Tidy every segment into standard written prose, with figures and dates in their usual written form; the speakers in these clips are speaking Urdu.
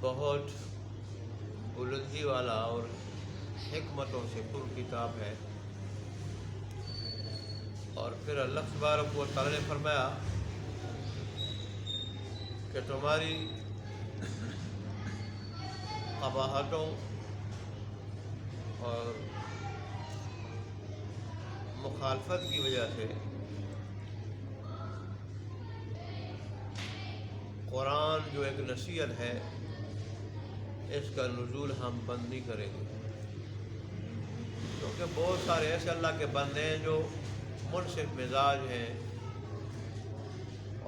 بہت بلندی والا اور حکمتوں سے پر کتاب ہے۔ اور پھر اللہ تبارک و تعالیٰ نے فرمایا کہ تمہاری قباحتوں اور مخالفت کی وجہ سے قرآن جو ایک نصیحت ہے اس کا نزول ہم بند نہیں کریں گے، کیونکہ بہت سارے ایسے اللہ کے بندے ہیں جو منصف مزاج ہیں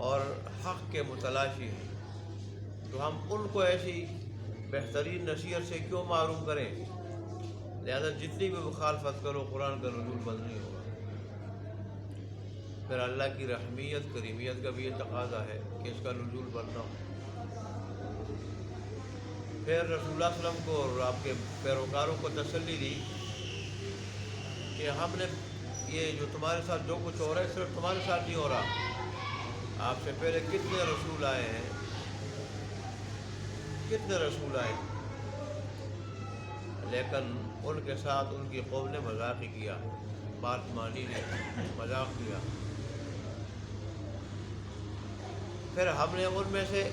اور حق کے متلاشی ہیں، تو ہم ان کو ایسی بہترین نصیحت سے کیوں محروم کریں؟ لہذا جتنی بھی مخالفت کرو قرآن کا نزول بند نہیں ہوگا۔ پھر اللہ کی رحمیت کریمیت کا بھی یہ تقاضا ہے کہ اس کا نزول بند نہ ہو۔ پھر رسول اللہ صلی اللہ علیہ وسلم کو اور آپ کے پیروکاروں کو تسلی دی کہ ہم نے یہ جو تمہارے ساتھ جو کچھ ہو رہا ہے صرف تمہارے ساتھ نہیں ہو رہا، آپ سے پہلے کتنے رسول آئے ہیں، کتنے رسول آئے، لیکن ان کے ساتھ ان کی قوم نے مذاق ہی کیا، بات مانی نہیں، مذاق کیا۔ پھر ہم نے ان میں سے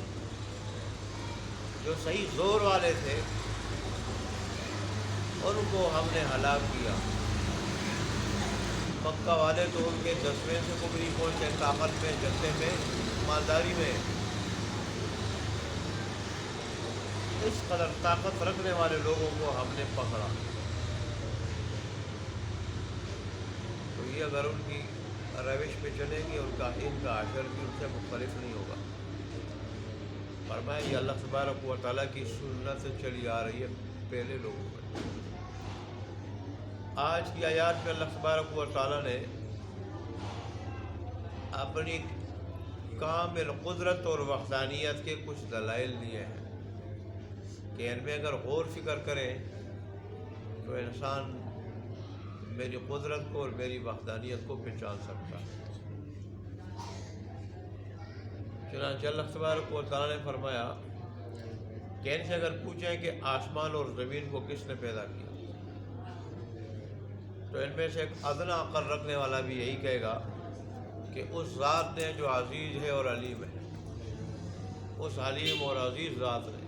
جو صحیح زور والے تھے ان کو ہم نے ہلاک کیا۔ مکہ والے تو ان کے 10ویں سے کو بھی نہیں پہنچے، طاقت میں، جتنے میں، مالداری میں۔ اس قدر طاقت رکھنے والے لوگوں کو ہم نے پکڑا، تو یہ اگر ان کی روش پہ چلیں گے ان کا عشر بھی ان سے مختلف نہیں ہوگا۔ فرمایا یہ اللہ تبارک و تعالیٰ کی سنت سے چلی آ رہی ہے پہلے لوگوں میں۔ آج کی آیات میں اللہ تبارک و تعالیٰ نے اپنی کامل قدرت اور وحدانیت کے کچھ دلائل دیے ہیں کہ ان میں اگر غور فکر کریں تو انسان میری قدرت کو اور میری وحدانیت کو پہچان سکتا ہے۔ چنانچہ اللہ تبارک و تعالیٰ نے فرمایا کہ ان سے اگر پوچھیں کہ آسمان اور زمین کو کس نے پیدا کیا، تو ان میں سے ایک ادنا عقل رکھنے والا بھی یہی کہے گا کہ اس ذات نے جو عزیز ہے اور علیم ہے، اس علیم اور عزیز ذات نے،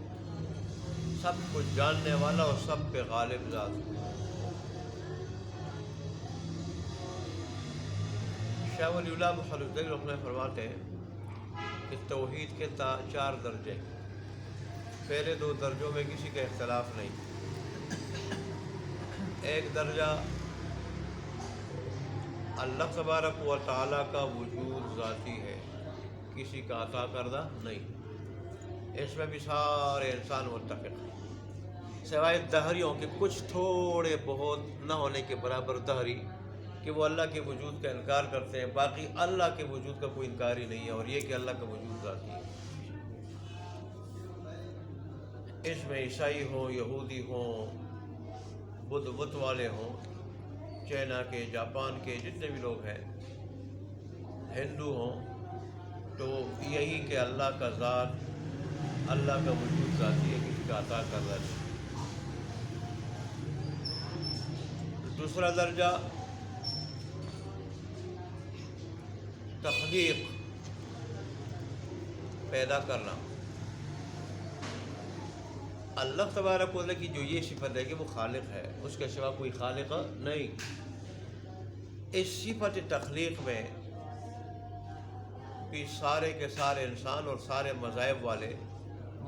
سب کچھ جاننے والا اور سب پہ غالب ذات ہے۔ شاہ ولی اللہ محمد الدین رحمہ اللہ فرماتے ہیں کہ توحید کے 4 درجے، پہلے 2 درجوں میں کسی کا اختلاف نہیں۔ ایک درجہ اللہ تبارک و تعالیٰ کا وجود ذاتی ہے، کسی کا عطا کردہ نہیں، اس میں بھی سارے انسان متفق ہیں، سوائے دہریوں کے کچھ تھوڑے بہت نہ ہونے کے برابر دہری کہ وہ اللہ کے وجود کا انکار کرتے ہیں، باقی اللہ کے وجود کا کوئی انکار ہی نہیں ہے، اور یہ کہ اللہ کا وجود ذاتی ہے۔ اس میں عیسائی ہوں، یہودی ہوں، بدھ بت والے ہوں، چائنا کے، جاپان کے جتنے بھی لوگ ہیں، ہندو ہوں، تو یہی کہ اللہ کا ذات، اللہ کا وجود ذاتی ہے، کسی کا عطا کر رہا ہے۔ دوسرا درجہ تخلیق، پیدا کرنا۔ اللہ تبارک و تعالیٰ کی جو یہ صفت ہے کہ وہ خالق ہے، اس کے سوا کوئی خالق نہیں، اس صفت تخلیق میں بھی سارے کے سارے انسان اور سارے مذاہب والے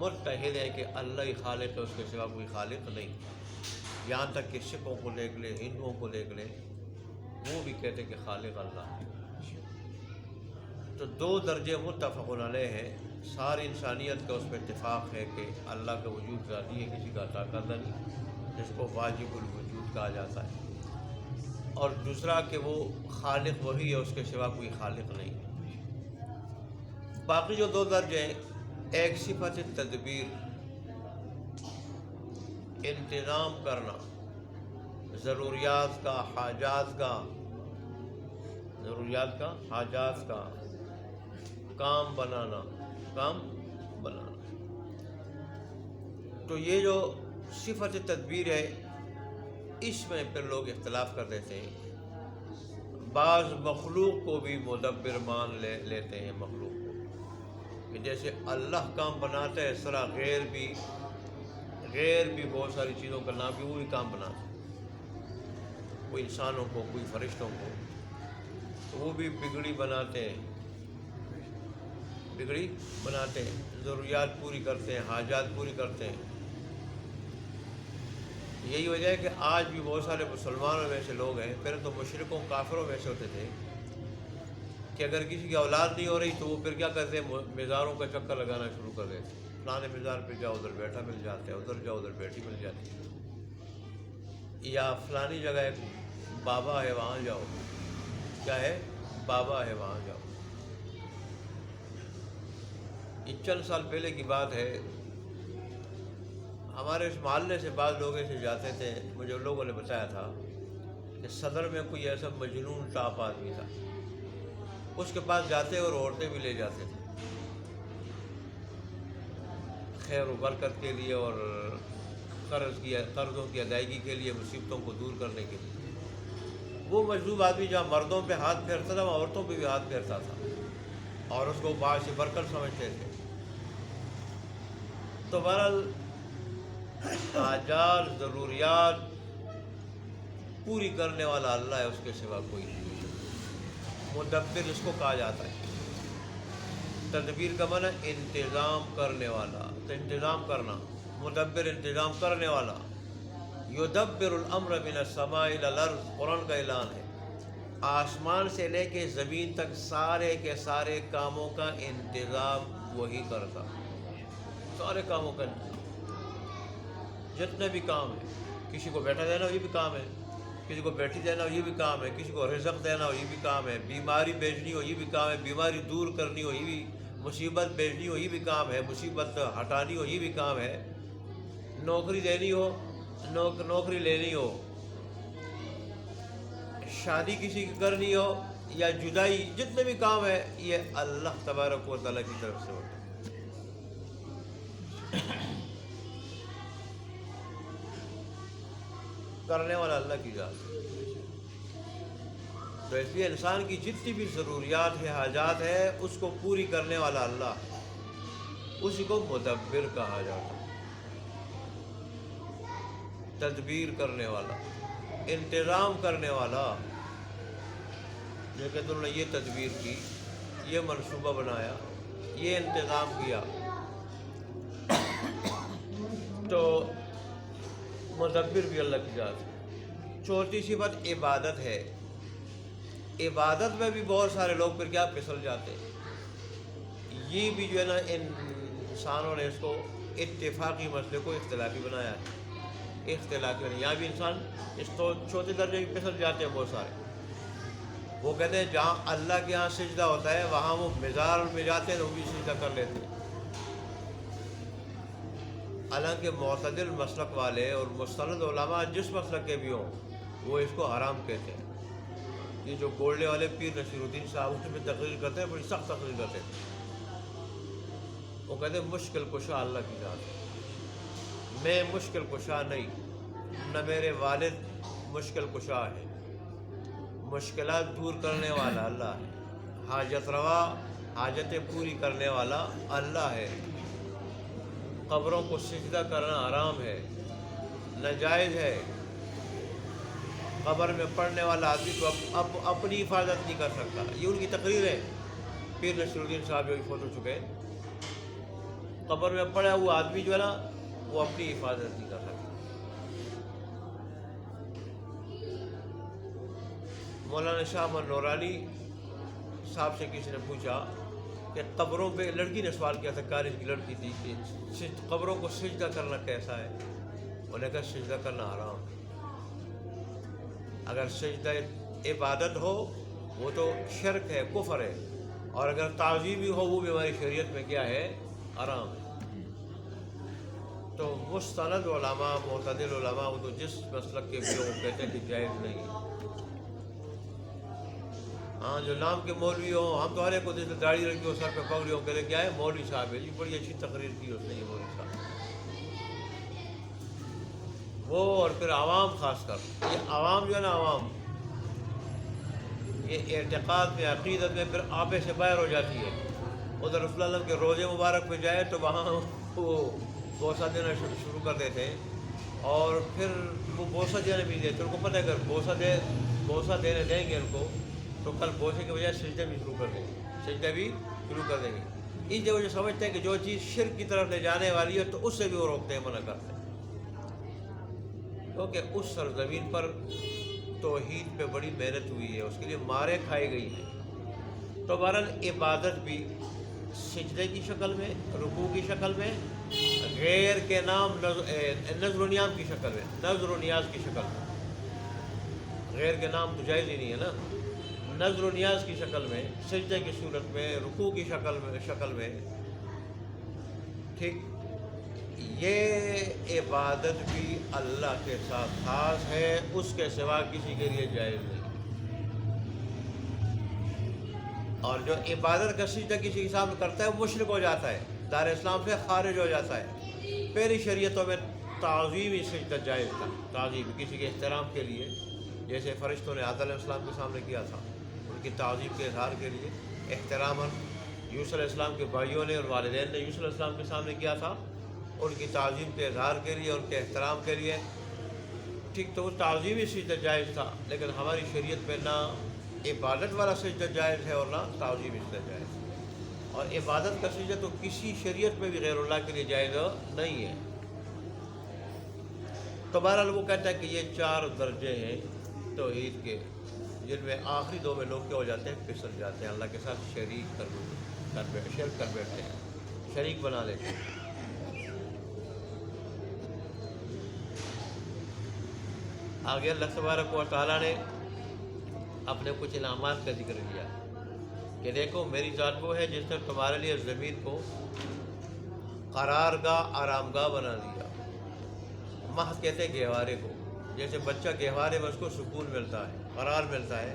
متحد ہیں کہ اللہ ہی خالق ہے، اس کے سوا کوئی خالق نہیں۔ یہاں تک کہ سکھوں کو دیکھ لیں، ہندوؤں کو دیکھ لیں، وہ بھی کہتے ہیں کہ خالق اللہ ہے۔ تو 2 درجے متفق علیہ ہیں، ساری انسانیت کا اس پہ اتفاق ہے کہ اللہ کا وجود ذاتی ہے، کسی کا عطا کردہ نہیں، جس کو واجب الوجود کہا جاتا ہے، اور دوسرا کہ وہ خالق وہی ہے، اس کے سوا کوئی خالق نہیں۔ باقی جو 2 درجے ہیں، ایک صفت تدبیر، انتظام کرنا، ضروریات کا، حاجات کا کام بنانا، تو یہ جو صفت تدبیر ہے اس میں پھر لوگ اختلاف کر دیتے ہیں. بعض مخلوق کو بھی مدبر مان لیتے ہیں مخلوق کو، کہ جیسے اللہ کام بناتا ہے اس طرح غیر بھی بہت ساری چیزوں کا نام بھی وہی کام بناتا ہے. کوئی انسانوں کو، کوئی فرشتوں کو، تو وہ بھی بگڑی بناتے ہیں، ضروریات پوری کرتے ہیں، حاجات پوری کرتے ہیں. یہی وجہ ہے کہ آج بھی بہت سارے مسلمانوں میں سے لوگ ہیں، پہلے تو مشرکوں کافروں میں سے ہوتے تھے، کہ اگر کسی کی اولاد نہیں ہو رہی تو وہ پھر کیا کرتے ہیں، مزاروں کا چکر لگانا شروع کر دیتے. فلانے مزار پہ جاؤ ادھر بیٹا مل جاتا ہے، ادھر جاؤ ادھر بیٹی مل جاتی ہے، یا فلانی جگہ ایک بابا ہے وہاں جاؤ. کیا ہے؟ بابا ہے وہاں جاؤ. یہ چند سال پہلے کی بات ہے، ہمارے اس محلے سے بعض لوگ ایسے جاتے تھے، مجھے لوگوں نے بتایا تھا کہ صدر میں کوئی ایسا مجنون ٹاپ آدمی تھا، اس کے پاس جاتے اور عورتیں بھی لے جاتے تھے خیر و برکت کے لیے اور قرضوں کی ادائیگی کے لیے، مصیبتوں کو دور کرنے کے لیے. وہ مجذوب آدمی جہاں مردوں پہ ہاتھ پھیرتا تھا وہاں عورتوں پہ بھی ہاتھ پھیرتا تھا اور اس کو باعث برکت سمجھتے تھے. تو بہرحال حاجات ضروریات پوری کرنے والا اللہ ہے، اس کے سوا کوئی نہیں. مدبر اس کو کہا جاتا ہے. تدبیر کا معنی انتظام کرنے والا، تو انتظام کرنا، مدبر انتظام کرنے والا. یدبر الامر من السماء الى الارض، قرآن کا اعلان ہے. آسمان سے لے کے زمین تک سارے کے سارے کاموں کا انتظام وہی کرتا. سارے کاموں کا انتظام، جتنے بھی کام ہیں. کسی کو بیٹا دینا یہ بھی کام ہے، کسی کو بیٹی دینا یہ بھی کام ہے، کسی کو رزق دینا یہ بھی کام ہے، بیماری بھیجنی ہو یہ بھی کام ہے، بیماری دور کرنی ہو یہ بھی، مصیبت بھیجنی ہو یہ بھی کام ہے، مصیبت ہٹانی ہو یہ بھی کام ہے، نوکری دینی ہو، نوکری لینی ہو، شادی کسی کی کرنی ہو یا جدائی، جتنے بھی کام ہے یہ اللہ تبارک و تعالیٰ کی طرف سے ہوتے ہیں. کرنے والا اللہ کی ذات ہے. تو اس لیے انسان کی جتنی بھی ضروریات ہے، حاجات ہے، اس کو پوری کرنے والا اللہ ہے، اسی کو مدبر کہا جاتا ہے. تدبیر کرنے والا، انتظام کرنے والا. جو کہ تم نے یہ تدبیر کی، یہ منصوبہ بنایا، یہ انتظام کیا، تو مدبر بھی اللہ کی ذات ہے. چوتھی صفت عبادت ہے. عبادت میں بھی بہت سارے لوگ پھر کیا پھسل جاتے ہیں. یہ بھی جو ہے نا انسانوں نے اس کو اتفاقی مسئلے کو اختلافی بنایا ہے. اختلافی بنایا، یہاں بھی انسان اس کو چوتھے درجے میں پھسل جاتے ہیں بہت سارے. وہ کہتے ہیں جہاں اللہ کے ہاں سجدہ ہوتا ہے وہاں وہ مزار میں جاتے ہیں تو وہ بھی سجدہ کر لیتے ہیں. حالانکہ معتدل مسلک والے اور مستند علماء جس مسلک کے بھی ہوں وہ اس کو حرام کہتے ہیں. یہ جو گولڈے والے پیر نصیر الدین صاحب اس میں تقریر کرتے ہیں، بڑی سخت تقریر کرتے ہیں. وہ کہتے ہیں مشکل کشا اللہ کی ذات ہے، میں مشکل کشا نہیں، نہ میرے والد مشکل کشا ہے. مشکلات دور کرنے والا اللہ ہے، حاجت روا، حاجتیں پوری کرنے والا اللہ ہے. قبروں کو سجدہ کرنا حرام ہے، ناجائز ہے. قبر میں پڑھنے والا آدمی تو اپنی حفاظت نہیں کر سکتا. یہ ان کی تقریر ہے. پیر نصیر الدین صاحب جو فوت ہو چکے، قبر میں پڑا ہوا آدمی جو ہے نا وہ اپنی حفاظت نہیں کر سکتا. مولانا شاہ محمد نورانی صاحب سے کسی نے پوچھا کہ قبروں پہ، لڑکی نے سوال کیا تھا، کالج کی لڑکی تھی، کہ قبروں کو سجدہ کرنا کیسا ہے. انہوں نے کہا سجدہ کرنا حرام ہے. اگر سجدہ عبادت ہو وہ تو شرک ہے، کفر ہے، اور اگر تعظیمی ہو وہ بھی ہماری شریعت میں کیا ہے، حرام ہے. تو مستند علماء، معتدل علماء، وہ تو جس مسلک کے بھی وہ کہتے ہیں کہ جائز نہیں. ہاں جو نام کے مولوی ہوں، ہم تو ہر ایک کو جیسے داڑھی رکھی ہو، سر پہ پگڑی ہو، کہتے کیا ہے مولوی صاحب ہے جی، بڑی اچھی تقریر کی اس نے یہ مولوی صاحب. وہ اور پھر عوام خاص کر، یہ عوام جو ہے نا، عوام یہ اعتقاد میں، عقیدت میں پھر آپے سے باہر ہو جاتی ہے۔ ادھر رسول اللہ کے روزے مبارک پہ جائے تو وہاں وہ بوسہ دینا شروع کر دیتے ہیں، اور پھر وہ بوسہ دینے بھی دیتے، ان کو پتہ ہے اگر بوسہ دینے دیں گے ان کو تو کل بوسے کی بجائے سجدے بھی شروع کر دیں گے، سجدے بھی شروع کر دیں گے۔ اس لیے وہ جو سمجھتے ہیں کہ جو چیز شرک کی طرف لے جانے والی ہے تو اس سے بھی وہ روکتے ہیں، منع کرتے ہیں، کیونکہ اس سرزمین پر توحید پہ بڑی محنت ہوئی ہے، اس کے لیے ماریں کھائی گئی ہیں۔ تو بہرحال عبادت بھی سجدے کی شکل میں، رکوع کی شکل میں، غیر کے نام نظر و نیاز کی شکل میں، نظر و نیاز کی شکل میں، غیر کے نام تو جائز ہی نہیں ہے نا، نظر و نیاز کی شکل میں، سجدے کی صورت میں، رکوع کی شکل میں، ٹھیک۔ یہ عبادت بھی اللہ کے ساتھ خاص ہے، اس کے سوا کسی کے لیے جائز نہیں۔ اور جو عبادت کا سجدہ کسی کے سامنے کرتا ہے وہ مشرک ہو جاتا ہے، دار اسلام سے خارج ہو جاتا ہے۔ پہلی شریعتوں میں تعظیمی سجدہ جائز تھا، تعظیم کسی کے احترام کے لیے، جیسے فرشتوں نے آدم علیہ السلام کے سامنے کیا تھا، ان کی تعظیم کے اظہار کے لیے، احتراماً یوسف علیہ السلام کے بھائیوں نے اور والدین نے یوسف علیہ السلام کے سامنے کیا تھا، ان کی تعظیم کے اظہار کے لیے، ان کے احترام کے لیے، ٹھیک۔ تو وہ تعظیمی سجدہ جائز تھا، لیکن ہماری شریعت میں نہ عبادت والا سجدہ جائز ہے اور نہ تعظیمی سجدہ جائز ہے۔ اور عبادت کا سجدہ تو کسی شریعت میں بھی غیر اللہ کے لیے جائز نہیں ہے۔ تو بہرحال وہ کہتا ہے کہ یہ 4 درجے ہیں توحید کے، جن میں آخری 2 میں لوگ کیا ہو جاتے ہیں، پھسل جاتے ہیں، اللہ کے ساتھ شریک کر بیٹھتے ہیں، شریک بنا لیتے ہیں۔ آگے اللہ تبارک و تعالیٰ نے اپنے کچھ انعامات کا ذکر کیا کہ دیکھو میری ذات وہ ہے جس نے تمہارے لیے زمین کو قرار گاہ، آرام گاہ بنا دیا۔ مہد کہتے ہیں گہوارے کو، جیسے بچہ گہوارے میں اس کو سکون ملتا ہے، قرار ملتا ہے،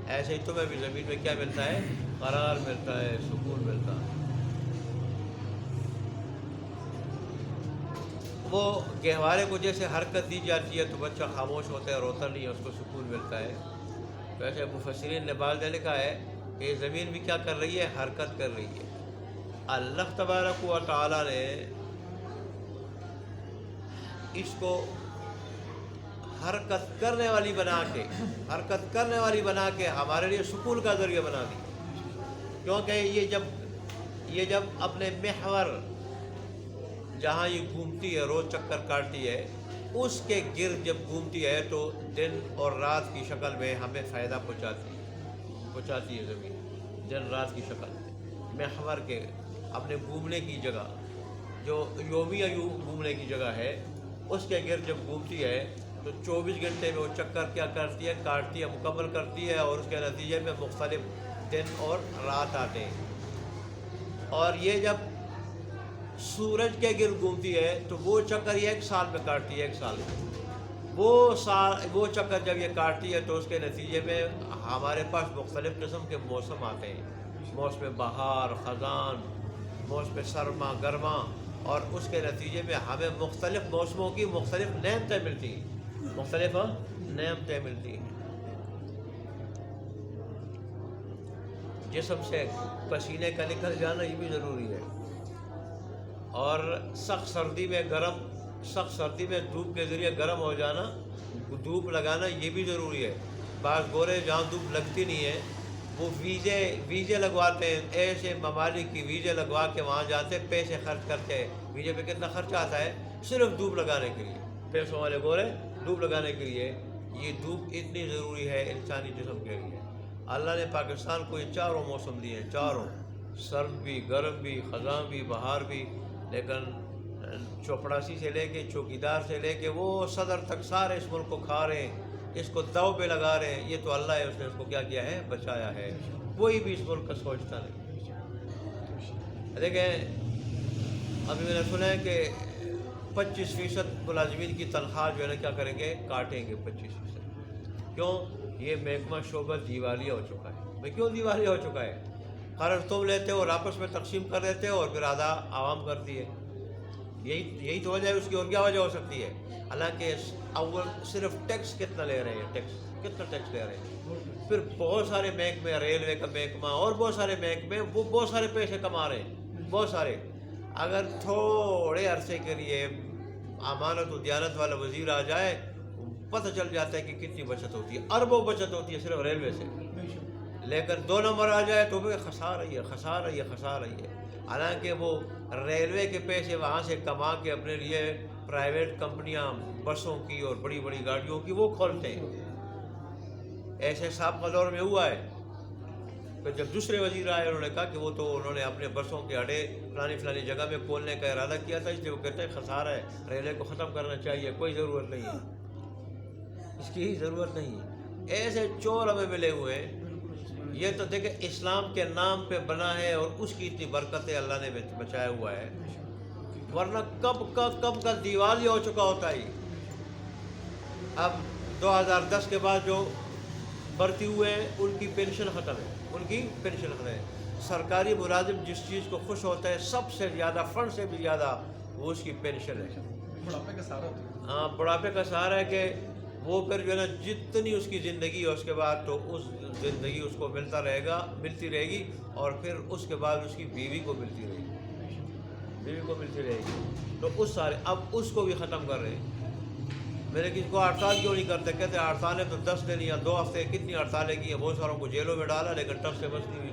ایسے ہی تمہیں بھی زمین میں کیا ملتا ہے، قرار ملتا ہے، سکون ملتا ہے۔ وہ گہوارے کو جیسے حرکت دی جاتی ہے تو بچہ خاموش ہوتا ہے، روتا نہیں ہے، اس کو سکون ملتا ہے۔ تو ایسے مفسرین نے بعض نے لکھا ہے کہ یہ زمین بھی کیا کر رہی ہے، حرکت کر رہی ہے۔ اللہ تبارک و تعالیٰ نے اس کو حرکت کرنے والی بنا کے ہمارے لیے سکون کا ذریعہ بنا دی، کیونکہ یہ جب اپنے محور جہاں یہ گھومتی ہے، روز چکر کاٹتی ہے، اس کے گرد جب گھومتی ہے تو دن اور رات کی شکل میں ہمیں فائدہ پہنچاتی ہے زمین، دن رات کی شکل میں، محور کے اپنے گھومنے کی جگہ، جو یومیہ گھومنے کی جگہ ہے، اس کے گرد جب گھومتی ہے تو 24 گھنٹے میں وہ چکر کیا کرتی ہے، کاٹتی ہے، مکمل کرتی ہے، اور اس کے نتیجے میں مختلف دن اور رات آتے ہیں۔ اور یہ جب سورج کے گرد گھومتی ہے تو وہ چکر یہ 1 سال میں کاٹتی ہے، 1 سال میں، وہ چکر جب یہ کاٹتی ہے تو اس کے نتیجے میں ہمارے پاس مختلف قسم کے موسم آتے ہیں، موسم بہار، خزان، موسم سرما، گرما، اور اس کے نتیجے میں ہمیں مختلف موسموں کی مختلف نعمتیں ملتی ہیں، جسم سے پسینے کا نکل جانا یہ بھی ضروری ہے، اور سخت سردی میں دھوپ کے ذریعے گرم ہو جانا، دھوپ لگانا یہ بھی ضروری ہے۔ بعض گورے جہاں دھوپ لگتی نہیں ہے وہ ویزے لگواتے ہیں، ایسے ممالک کی ویزے لگوا کے وہاں جاتے، پیسے خرچ کرتے ہیں۔ ویزے پہ کتنا خرچہ آتا ہے، صرف دھوپ لگانے کے لیے، پیسوں والے گورے دھوپ لگانے کے لیے۔ یہ دھوپ اتنی ضروری ہے انسانی جسم کے لیے۔ اللہ نے پاکستان کو یہ 4 موسم دیے ہیں، 4، سرد بھی، گرم بھی، خزاں بھی، بہار بھی، لیکن چوپڑاسی سے لے کے چوکیدار سے لے کے وہ صدر تک سارے اس ملک کو کھا رہے ہیں، اس کو دو پہ لگا رہے ہیں۔ یہ تو اللہ ہے، اس نے اس کو کیا کیا ہے، بچایا ہے، کوئی بھی اس ملک کا سوچتا نہیں۔ دیکھیں ابھی میں نے سنا ہے کہ 25% ملازمین کی تنخواہ جو ہے نا کیا کریں گے، کاٹیں گے 25%۔ کیوں؟ یہ محکمہ شعبہ دیوالیہ ہو چکا ہے۔ بھائی کیوں دیوالیہ ہو چکا ہے؟ قرض تم لیتے ہو اور آپس میں تقسیم کر دیتے ہو اور پھر آدھا عوام کرتی ہے۔ یہی تو وجہ ہے اس کی، اور کیا وجہ ہو سکتی ہے؟ حالانکہ اول صرف ٹیکس کتنا لے رہے ہیں، کتنا ٹیکس لے رہے ہیں، پھر بہت سارے محکمے، ریلوے کا محکمہ اور بہت سارے محکمے، وہ بہت سارے پیسے کما رہے ہیں، بہت سارے. اگر تھوڑے عرصے کے لیے امانت و دیانت والا وزیر آ جائے، پتہ چل جاتا ہے کہ کتنی بچت ہوتی ہے، اربوں بچت ہوتی ہے صرف ریلوے سے. لیکن 2 نمبر آ جائے تو بھی خسارہ ہی ہے، خسارہ ہی ہے، خسارہ ہی ہے. حالانکہ وہ ریلوے کے پیسے وہاں سے کما کے اپنے لیے پرائیویٹ کمپنیاں بسوں کی اور بڑی بڑی گاڑیوں کی وہ کھولتے ہیں. ایسے سابقہ دور میں ہوا ہے. پھر جب دوسرے وزیر آئے انہوں نے کہا کہ وہ تو انہوں نے اپنے بسوں کے اڈے فلانی جگہ میں کھولنے کا ارادہ کیا تھا، اس لیے وہ کہتے ہیں خسارہ ہے، ریلوے کو ختم کرنا چاہیے، کوئی ضرورت نہیں ہے، اس کی ہی ضرورت نہیں ہے. ایسے چور ہمیں ملے ہوئے ہیں. یہ تو دیکھیں اسلام کے نام پہ بنا ہے اور اس کی اتنی برکتیں اللہ نے بچایا ہوا ہے، ورنہ کب کا دیوالی ہو چکا ہوتا ہے. اب 2010 کے بعد جو بھرتی ہوئے ان کی پینشن ختم ہے، ان کی پینشن ختم ہے. سرکاری ملازم جس چیز کو خوش ہوتا ہے سب سے زیادہ، فنڈ سے بھی زیادہ، وہ اس کی پینشن ہے. بڑھاپے کا سہارا ہوتا ہے. ہاں، بڑھاپے کا سہارا ہے کہ وہ پھر جو ہے نا جتنی اس کی زندگی ہے اس کے بعد تو اس زندگی اس کو ملتی رہے گی، اور پھر اس کے بعد اس کی بیوی کو ملتی رہے گی. تو اس سارے اب اس کو بھی ختم کر رہے ہیں. میرے کسی کو ہڑتال کیوں نہیں کرتے؟ کہتے ہیں ہڑتالیں تو 10 دن یا 2 ہفتے، کتنی ہڑتالیں کی ہیں، بہت ساروں کو جیلوں میں ڈالا لیکن ٹف سے بس نہیں ہوئی.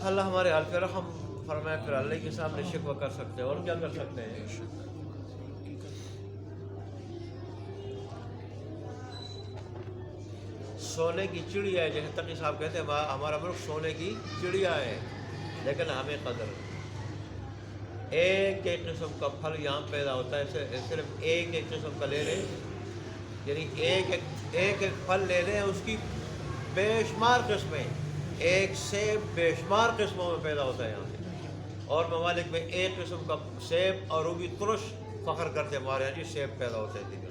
اللہ ہمارے حال پہ رحم فرمائے. پھر اللہ کے سامنے شکوہ کر سکتے ہیں، اور کیا کر سکتے ہیں؟ سونے کی چڑیا ہے، جیسے تقی صاحب کہتے ہیں ہمارا ملک سونے کی چڑیا ہے، لیکن ہمیں قدر ایک قسم کا پھل یہاں پیدا ہوتا ہے، صرف ایک قسم کا لے لیں، یعنی ایک پھل لے لیں، اس کی بے شمار قسمیں، ایک سیب بے شمار قسموں میں پیدا ہوتا ہے یہاں سے. اور ممالک میں ایک قسم کا سیب، اور وہ بھی ترش، فخر کرتے ہیں ہمارے یہاں جی سیب پیدا ہوتے ہیں.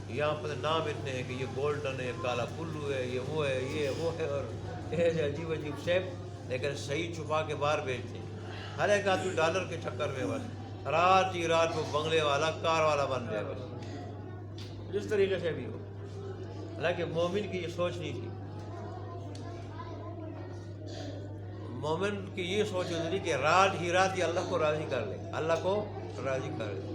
یہاں پر نام اتنے ہیں کہ یہ گولڈن ہے، کالا کلو ہے، یہ وہ ہے، اور ایسے عجیب سیب، لیکن صحیح چھپا کے باہر بیچتے ہیں. ہر ایک آدمی ڈالر کے چکر میں بس رات ہی رات کو بنگلے والا، کار والا بن جائے بس، جس طریقے سے بھی ہو. حالانکہ مومن کی یہ سوچ نہیں تھی. مومن کی یہ سوچ ہوتی تھی کہ رات ہی اللہ کو راضی کر لے، اللہ کو راضی کر لے،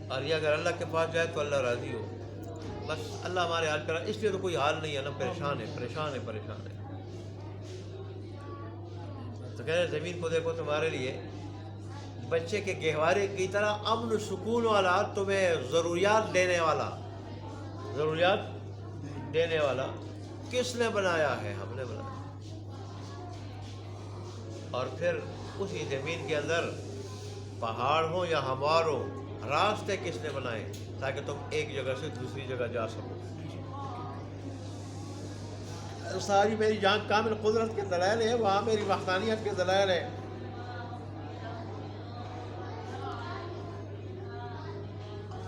اور یہ اگر اللہ کے پاس جائے تو اللہ راضی ہو. بس اللہ ہمارے حال کرا. اس لیے تو کوئی حال نہیں ہے نا، پریشان ہے. تو کہہ رہے زمین کو دیکھو تمہارے لیے بچے کے گہوارے کی طرح امن و سکون والا، تمہیں ضروریات دینے والا کس نے بنایا ہے؟ ہم نے بنایا. اور پھر اسی زمین کے اندر پہاڑ ہوں یا ہموار ہو، راستے کس نے بنائے تاکہ تم ایک جگہ سے دوسری جگہ جا سکو. ساری میری جان کامل قدرت کے دلائل ہے، وہاں میری وحدانیت کے دلائل ہے.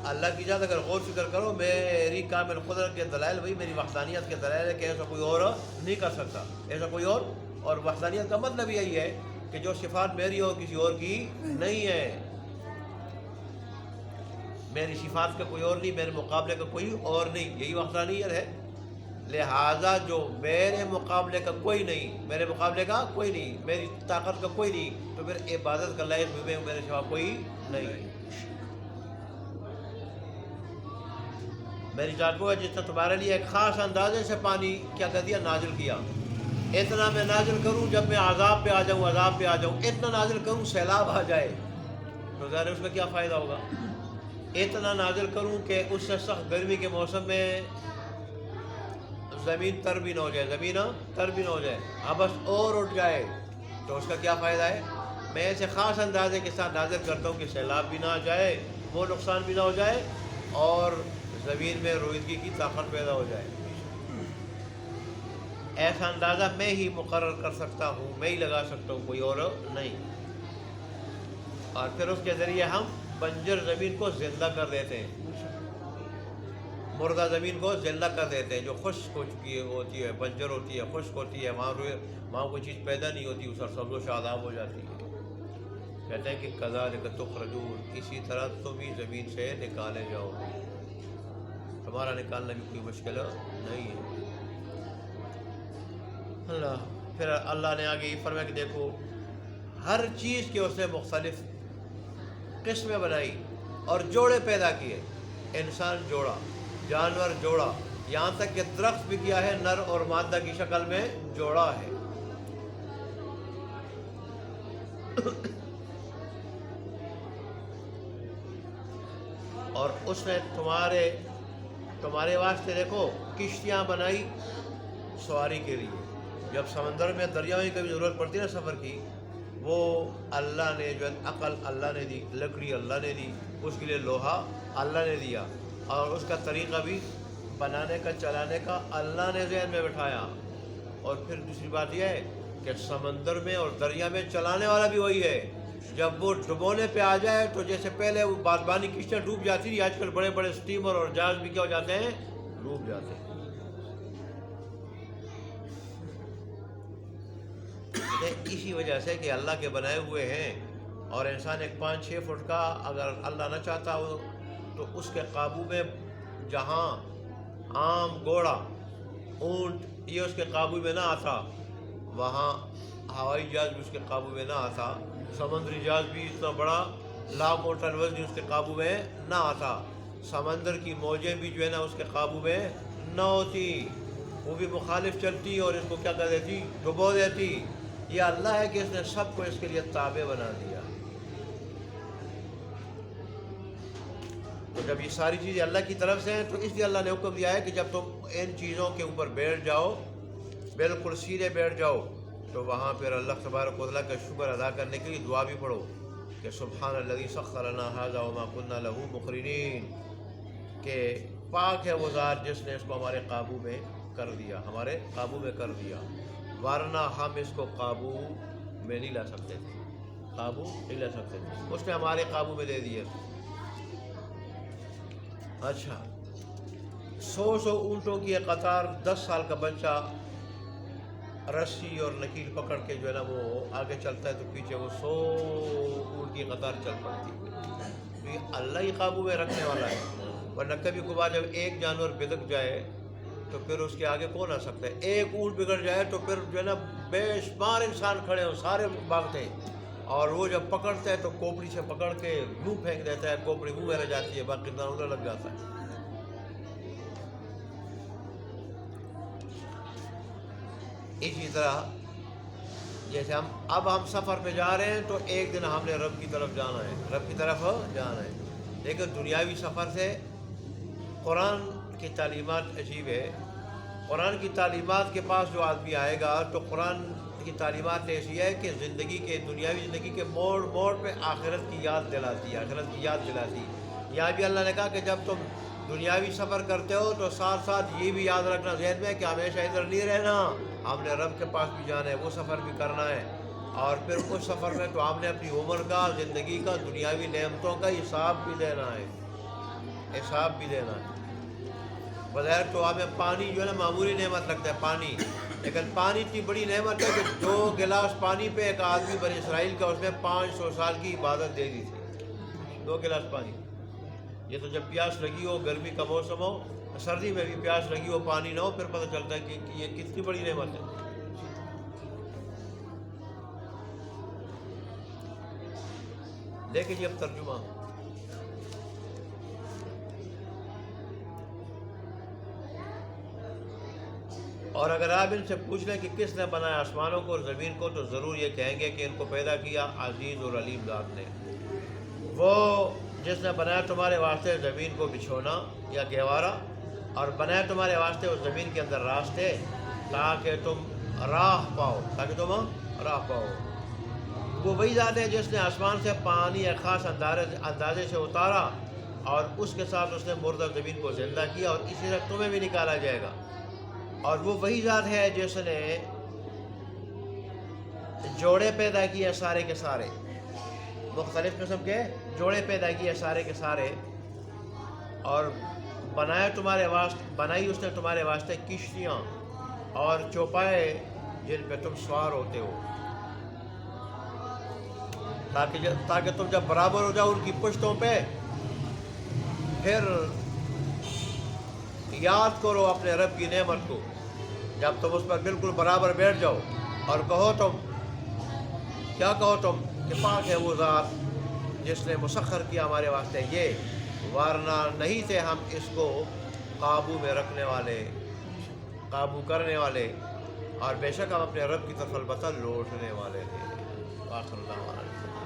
اللہ کی ذات اگر غور فکر کرو، میری کامل قدرت کے دلائل وہی میری وحدانیت کے دلائل ہے کہ ایسا کوئی اور نہیں کر سکتا، ایسا کوئی اور وحدانیت کا مطلب یہی ہے کہ جو صفات میری اور کسی اور کی نہیں ہے. میری صفات کا کوئی اور نہیں، میرے مقابلے کا کوئی اور نہیں، یہی وحدانیت ہے. لہٰذا جو میرے مقابلے کا کوئی نہیں، میری طاقت کا کوئی نہیں، تو پھر عبادت کا لائق بھی میرے سوا کوئی نہیں. میری ذات کو ہے جس نے تمہارے لیے ایک خاص اندازے سے پانی کیا کر دیا، نازل کیا. اتنا میں نازل کروں جب میں عذاب پہ آ جاؤں، اتنا نازل کروں سیلاب آ جائے تو ظاہر اس میں کیا فائدہ ہوگا. اتنا نازل کروں کہ اس سے سخت گرمی کے موسم میں زمین تر بھی نہ ہو جائے، آبس اور اٹھ جائے تو اس کا کیا فائدہ ہے. میں ایسے خاص اندازے کے ساتھ نازل کرتا ہوں کہ سیلاب بھی نہ آ جائے، وہ نقصان بھی نہ ہو جائے، اور زمین میں رویدگی کی طاقت پیدا ہو جائے. ایسا اندازہ میں ہی مقرر کر سکتا ہوں، میں ہی لگا سکتا ہوں، کوئی اور نہیں. اور پھر اس کے ذریعے ہم بنجر زمین کو زندہ کر دیتے ہیں. مردہ زمین کو زندہ کر دیتے ہیں، جو خشک ہو چکی ہوتی ہے، بنجر ہوتی ہے، خشک ہوتی ہے، وہاں کوئی چیز پیدا نہیں ہوتی، اس پر سبز و شاداب ہو جاتی ہے۔ کہتے ہیں کہ کذالک تخرجون، اسی طرح تم بھی زمین سے نکالے جاؤ گے، تمہارا نکالنا بھی کوئی مشکل نہیں ہے۔ پھر اللہ نے آگے یہ فرمایا کہ دیکھو ہر چیز کے اس نے مختلف قسمیں بنائی اور جوڑے پیدا کیے، انسان جوڑا، جانور جوڑا، یہاں تک کہ درخت بھی کیا ہے نر اور مادہ کی شکل میں جوڑا ہے۔ اور اس نے تمہارے واسطے دیکھو کشتیاں بنائی سواری کے لیے، جب سمندر میں دریاؤں کی کبھی ضرورت پڑتی ہے نا سفر کی، وہ اللہ نے جو عقل اللہ نے دی، لکڑی اللہ نے دی، اس کے لیے لوہا اللہ نے دیا، اور اس کا طریقہ بھی بنانے کا چلانے کا اللہ نے ذہن میں بٹھایا۔ اور پھر دوسری بات یہ ہے کہ سمندر میں اور دریا میں چلانے والا بھی وہی ہے۔ جب وہ ڈبونے پہ آ جائے تو جیسے پہلے وہ بادبانی کشتیاں ڈوب جاتی تھی، آج کل بڑے بڑے سٹیمر اور جہاز بھی کیا ہو جاتے ہیں، ڈوب جاتے ہیں۔ اسی وجہ سے کہ اللہ کے بنائے ہوئے ہیں، اور انسان ایک 5-6 فٹ کا اگر اللہ نہ چاہتا ہو تو اس کے قابو میں، جہاں عام گھوڑا، اونٹ یہ اس کے قابو میں نہ آتا، وہاں ہوائی جہاز بھی اس کے قابو میں نہ آتا، سمندری جہاز بھی اتنا بڑا لاکھوں ٹن وزن اس کے قابو میں نہ آتا، سمندر کی موجیں بھی جو ہے نا اس کے قابو میں نہ ہوتی، وہ بھی مخالف چلتی اور اس کو کیا کر دیتی، ڈبو دیتی۔ یہ اللہ ہے کہ اس نے سب کو اس کے لیے تابع بنا دیا۔ تو جب یہ ساری چیزیں اللہ کی طرف سے ہیں تو اس لیے اللہ نے حکم دیا ہے کہ جب تم ان چیزوں کے اوپر بیٹھ جاؤ، بالکل سیدھے بیٹھ جاؤ، تو وہاں پھر اللہ تبارک و تعالیٰ کا شکر ادا کرنے کے لیے دعا بھی پڑھو کہ سبحان الذی سخر لنا ھذا وما كنا له مقرنین، کہ پاک ہے وہ ذات جس نے اس کو ہمارے قابو میں کر دیا، ہمارے قابو میں کر دیا، ورنہ ہم اس کو قابو میں نہیں لا سکتے تھے، قابو نہیں لا سکتے تھے، اس نے ہمارے قابو میں دے دیا۔ اچھا، 100 اونٹوں کی ایک قطار، 10 سال کا بچہ رسی اور لکیر پکڑ کے جو ہے نا وہ آگے چلتا ہے تو پیچھے وہ 100 اونٹ کی قطار چل پڑتی ہے۔ تو یہ اللہ ہی قابو میں رکھنے والا ہے، ورنہ کبھی کبھار جب ایک جانور بگڑ جائے تو پھر اس کے آگے کون آ سکتا ہے؟ ایک اونٹ بگڑ جائے تو پھر جو ہے نا بے شمار انسان کھڑے ہوں، سارے بھاگتے ہیں، اور وہ جب پکڑتا ہے تو کوپڑی سے پکڑ کے منہ پھینک دیتا ہے، کوپڑی منہ میں رہ جاتی ہے، باقی دانوں لگ جاتا ہے۔ اسی طرح جیسے اب ہم سفر پہ جا رہے ہیں تو ایک دن ہم نے رب کی طرف جانا ہے، رب کی طرف جانا ہے، لیکن دنیاوی سفر سے قرآن کی تعلیمات عجیب ہے۔ قرآن کی تعلیمات کے پاس جو آدمی آئے گا تو قرآن کی تعلیمات ایسی ہے کہ زندگی کے، دنیاوی زندگی کے موڑ موڑ پہ آخرت کی یاد دلاتی ہے، آخرت کی یاد دلاتی ہے۔ یہاں بھی اللہ نے کہا کہ جب تم دنیاوی سفر کرتے ہو تو ساتھ ساتھ یہ بھی یاد رکھنا ذہن میں کہ ہمیشہ ادھر نہیں رہنا، ہم نے رب کے پاس بھی جانا ہے، وہ سفر بھی کرنا ہے، اور پھر اس سفر میں تو ہم نے اپنی عمر کا، زندگی کا، دنیاوی نعمتوں کا حساب بھی دینا ہے، حساب بھی دینا ہے۔ بظاہر تو ہمیں پانی جو ہے نا معمولی نعمت لگتا ہے پانی، لیکن پانی اتنی بڑی نعمت ہے کہ 2 گلاس پانی پہ ایک آدمی بنی اسرائیل کا اس نے 500 سال کی عبادت دے دی تھی، 2 گلاس پانی۔ یہ تو جب پیاس لگی ہو، گرمی کا موسم ہو، سردی میں بھی پیاس لگی ہو، پانی نہ ہو، پھر پتہ چلتا ہے کہ یہ کتنی بڑی نعمت ہے۔ دیکھیں جی اب ترجمہ، اور اگر آپ ان سے پوچھ لیں کہ کس نے بنایا آسمانوں کو اور زمین کو تو ضرور یہ کہیں گے کہ ان کو پیدا کیا عزیز اور علیم ذات نے، وہ جس نے بنایا تمہارے واسطے زمین کو بچھونا یا گہوارہ، اور بنایا تمہارے واسطے اس زمین کے اندر راستے تاکہ تم راہ پاؤ، وہ وہی ذات ہے جس نے آسمان سے پانی ایک خاص اندازے سے اتارا، اور اس کے ساتھ اس نے مردہ زمین کو زندہ کیا، اور اسی طرح تمہیں بھی نکالا جائے گا۔ اور وہ وہی ذات ہے جس نے جوڑے پیدا کیے سارے کے سارے، مختلف قسم کے جوڑے پیدا کیے سارے کے سارے، اور بنائی اس نے تمہارے واسطے کشتیاں اور چوپائے جن پہ تم سوار ہوتے ہو، تاکہ تم جب برابر ہو جاؤ ان کی پشتوں پہ، پھر یاد کرو اپنے رب کی نعمت کو جب تم اس پر بالکل برابر بیٹھ جاؤ، اور کہو تم کہ پاک ہے وہ ذات جس نے مسخر کیا ہمارے واسطے یہ، ورنہ نہیں تھے ہم اس کو قابو میں رکھنے والے، قابو کرنے والے، اور بے شک ہم اپنے رب کی طرف البتہ لوٹنے والے تھے۔ آخر اللہ